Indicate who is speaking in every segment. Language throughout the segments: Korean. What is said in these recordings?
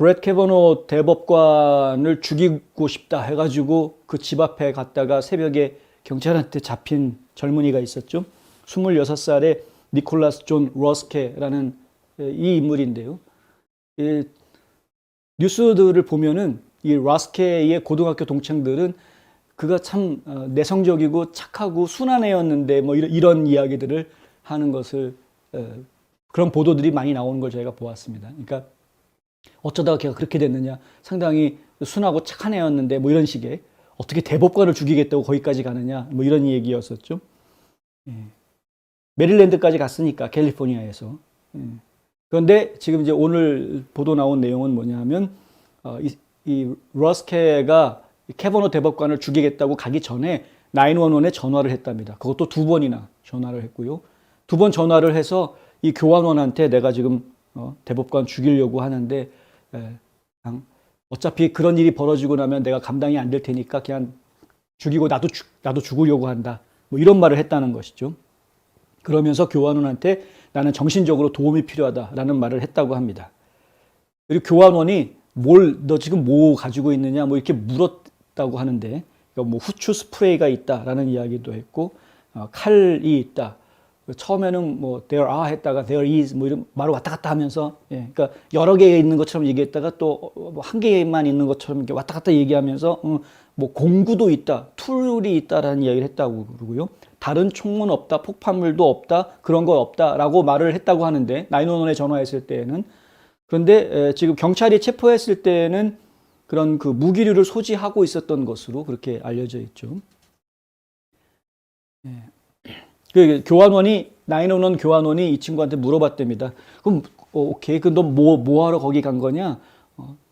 Speaker 1: 브렛 캐버노 대법관을 죽이고 싶다 해가지고 그 집 앞에 갔다가 새벽에 경찰한테 잡힌 젊은이가 있었죠. 26살의 니콜라스 존 러스케라는 이 인물인데요. 이 뉴스들을 보면은 이 러스케의 고등학교 동창들은 그가 참 내성적이고 착하고 순한 애였는데 뭐 이런 이야기들을 하는 것을 그런 보도들이 많이 나오는 걸 저희가 보았습니다. 그러니까 어쩌다가 걔가 그렇게 됐느냐, 상당히 순하고 착한 애였는데 뭐 이런 식의 어떻게 대법관을 죽이겠다고 거기까지 가느냐 뭐 이런 얘기였었죠. 메릴랜드까지 갔으니까 캘리포니아에서. 그런데 지금 이제 오늘 보도 나온 내용은 뭐냐면 이 러스케가 캐버노 대법관을 죽이겠다고 가기 전에 911에 전화를 했답니다. 그것도 2번이나 전화를 했고요. 2번 전화를 해서 이 교환원한테 내가 지금 대법관 죽이려고 하는데 어차피 그런 일이 벌어지고 나면 내가 감당이 안 될 테니까 그냥 죽이고 나도 죽으려고 한다. 뭐 이런 말을 했다는 것이죠. 그러면서 교환원한테 나는 정신적으로 도움이 필요하다라는 말을 했다고 합니다. 그리고 교환원이 너 지금 뭐 가지고 있느냐 뭐 이렇게 물었다고 하는데 뭐 후추 스프레이가 있다라는 이야기도 했고 칼이 있다. 처음에는 뭐 there are 했다가 there is 뭐 이런 말을 왔다 갔다 하면서 그러니까 여러 개 있는 것처럼 얘기했다가 또 한 개만 있는 것처럼 이렇게 왔다 갔다 얘기하면서 뭐 공구도 있다, 툴이 있다라는 이야기를 했다고 그러고요. 다른 총은 없다, 폭발물도 없다, 그런 거 없다라고 말을 했다고 하는데 911에 전화했을 때에는 그런데 지금 경찰이 체포했을 때는 그런 그 무기류를 소지하고 있었던 것으로 그렇게 알려져 있죠. 그 교환원이 911 교환원이 이 친구한테 물어봤답니다. 그럼 오케이, 그 너 뭐 하러 거기 간 거냐?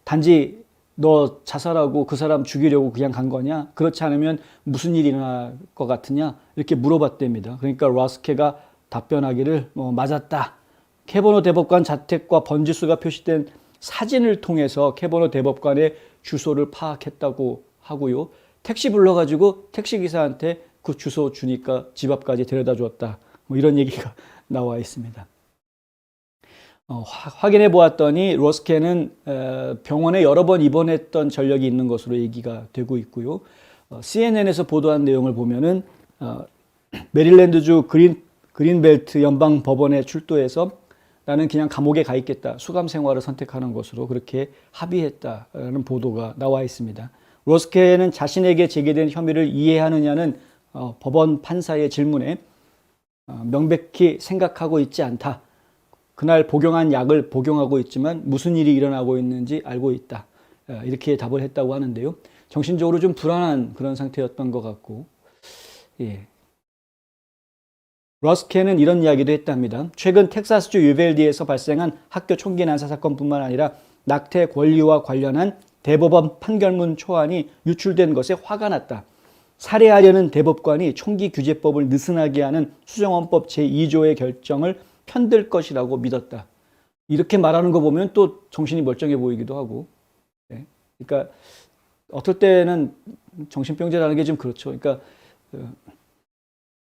Speaker 1: 단지 너 자살하고 그 사람 죽이려고 그냥 간 거냐? 그렇지 않으면 무슨 일이 일어날 것 같으냐? 이렇게 물어봤답니다. 그러니까 러스케가 답변하기를 맞았다. 캐버노 대법관 자택과 번지수가 표시된 사진을 통해서 캐버노 대법관의 주소를 파악했다고 하고요. 택시 불러가지고 택시기사한테 그 주소 주니까 집 앞까지 데려다 주었다. 뭐 이런 얘기가 나와 있습니다. 확인해 보았더니 로스케는 병원에 여러 번 입원했던 전력이 있는 것으로 얘기가 되고 있고요. CNN에서 보도한 내용을 보면은 메릴랜드주 그린벨트 연방 법원에 출두해서 나는 그냥 감옥에 가 있겠다. 수감 생활을 선택하는 것으로 그렇게 합의했다라는 보도가 나와 있습니다. 로스케는 자신에게 제기된 혐의를 이해하느냐는 법원 판사의 질문에 명백히 생각하고 있지 않다. 그날 복용한 약을 복용하고 있지만 무슨 일이 일어나고 있는지 알고 있다. 이렇게 답을 했다고 하는데요. 정신적으로 좀 불안한 그런 상태였던 것 같고, 러스케는 이런 이야기도 했답니다. 최근 텍사스주 유벨디에서 발생한 학교 총기 난사 사건뿐만 아니라 낙태 권리와 관련한 대법원 판결문 초안이 유출된 것에 화가 났다. 살해하려는 대법관이 총기 규제법을 느슨하게 하는 수정헌법 제2조의 결정을 편들 것이라고 믿었다. 이렇게 말하는 거 보면 또 정신이 멀쩡해 보이기도 하고. 그러니까 어떨 때는 정신병자라는 게 좀 그렇죠. 그러니까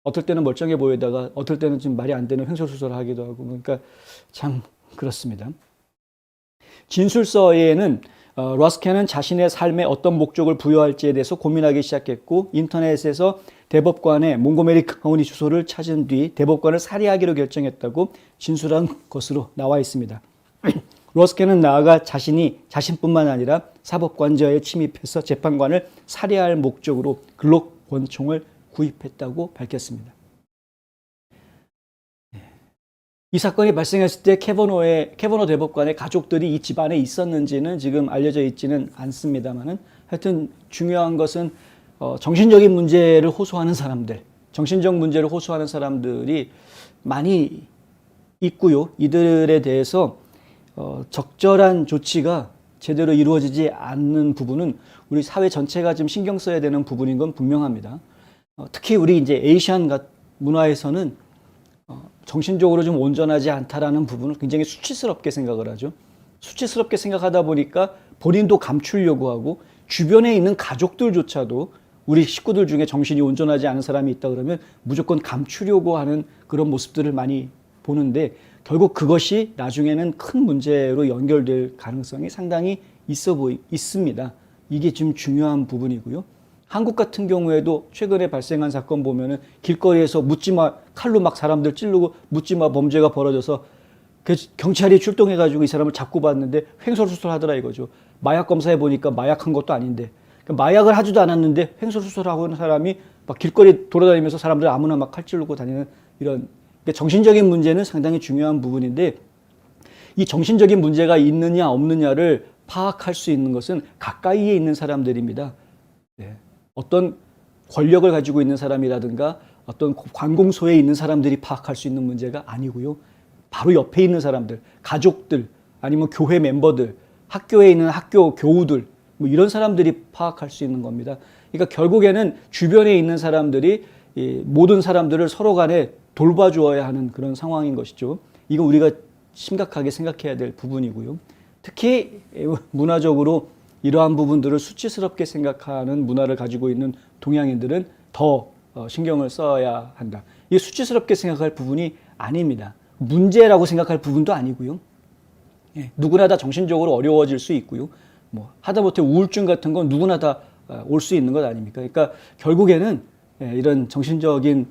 Speaker 1: 어떨 때는 멀쩡해 보이다가 어떨 때는 좀 말이 안 되는 횡설수설하기도 하고. 그러니까 참 그렇습니다. 진술서에는 러스케는 자신의 삶에 어떤 목적을 부여할지에 대해서 고민하기 시작했고 인터넷에서 대법관의 몽고메리 카운티 주소를 찾은 뒤 대법관을 살해하기로 결정했다고 진술한 것으로 나와 있습니다. 러스케는 나아가 자신뿐만 아니라 사법관저에 침입해서 재판관을 살해할 목적으로 글록 권총을 구입했다고 밝혔습니다. 이 사건이 발생했을 때 캐버노 대법관의 가족들이 이 집안에 있었는지는 지금 알려져 있지는 않습니다만은 하여튼 중요한 것은 정신적인 문제를 호소하는 사람들, 정신적 문제를 호소하는 사람들이 많이 있고요. 이들에 대해서 적절한 조치가 제대로 이루어지지 않는 부분은 우리 사회 전체가 좀 신경 써야 되는 부분인 건 분명합니다. 특히 우리 이제 에이시안 문화에서는 정신적으로 좀 온전하지 않다라는 부분을 굉장히 수치스럽게 생각을 하죠. 수치스럽게 생각하다 보니까 본인도 감추려고 하고 주변에 있는 가족들조차도 우리 식구들 중에 정신이 온전하지 않은 사람이 있다 그러면 무조건 감추려고 하는 그런 모습들을 많이 보는데 결국 그것이 나중에는 큰 문제로 연결될 가능성이 상당히 있습니다. 이게 지금 중요한 부분이고요. 한국 같은 경우에도 최근에 발생한 사건 보면은 길거리에서 묻지마 칼로 막 사람들 찌르고 묻지마 범죄가 벌어져서 그 경찰이 출동해가지고 이 사람을 잡고 봤는데 횡설수설하더라 이거죠. 마약 검사해 보니까 마약한 것도 아닌데 마약을 하지도 않았는데 횡설수설하고 있는 사람이 막 길거리 돌아다니면서 사람들 아무나 막 칼 찌르고 다니는 이런 정신적인 문제는 상당히 중요한 부분인데 이 정신적인 문제가 있느냐 없느냐를 파악할 수 있는 것은 가까이에 있는 사람들입니다. 네. 어떤 권력을 가지고 있는 사람이라든가 어떤 관공서에 있는 사람들이 파악할 수 있는 문제가 아니고요. 바로 옆에 있는 사람들, 가족들, 아니면 교회 멤버들, 학교에 있는 학교 교우들, 뭐 이런 사람들이 파악할 수 있는 겁니다. 그러니까 결국에는 주변에 있는 사람들이 모든 사람들을 서로 간에 돌봐주어야 하는 그런 상황인 것이죠. 이거 우리가 심각하게 생각해야 될 부분이고요. 특히 문화적으로 이러한 부분들을 수치스럽게 생각하는 문화를 가지고 있는 동양인들은 더 신경을 써야 한다. 이게 수치스럽게 생각할 부분이 아닙니다. 문제라고 생각할 부분도 아니고요. 예, 누구나 다 정신적으로 어려워질 수 있고요. 뭐 하다못해 우울증 같은 건 누구나 다 올 수 있는 것 아닙니까? 그러니까 결국에는 이런 정신적인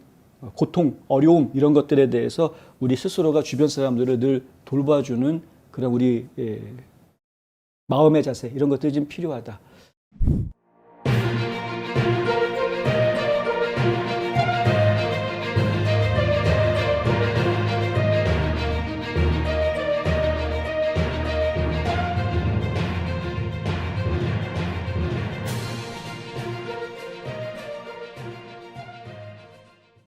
Speaker 1: 고통, 어려움 이런 것들에 대해서 우리 스스로가 주변 사람들을 늘 돌봐주는 그런 우리 마음의 자세 이런 것들이 좀 필요하다.